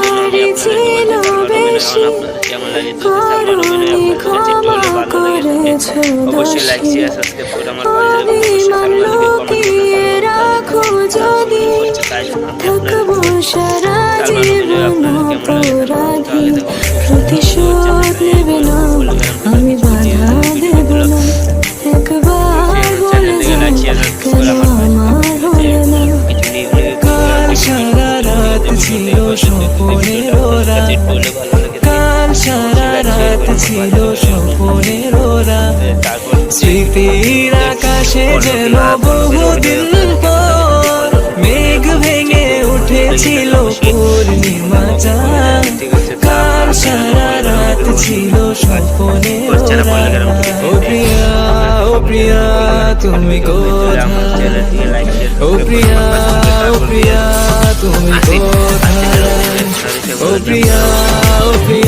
ভারী ছিল বেশি, কারণে ক্ষমা করেছ দোষী। আমি লুকিয়ে রাখো যদি, থাকবো সারা জীবন অপরাধী। প্রতিশোধ নেবে না, আমি বাধা দেব না। একবার বলে যাও কেন আমার হলো না। কাল সারা রাত ছিল স্বপ্নের ওরা, কাল সারা রাত ছিল স্বপ্নের ওরা। স্মৃতির আকাশে যেন বহুদিন পর মেঘ ভেঙে উঠেছিল পূর্ণিমা চাঁদ। কাল সারা রাত ছিল স্বপ্নের ওরা। ও প্রিয়া, ও প্রিয়া তুমি কোথায়? ও প্রিয়া, ও প্রিয়া তুমি কোথায়? ও প্রিয়া, ও প্রিয়া।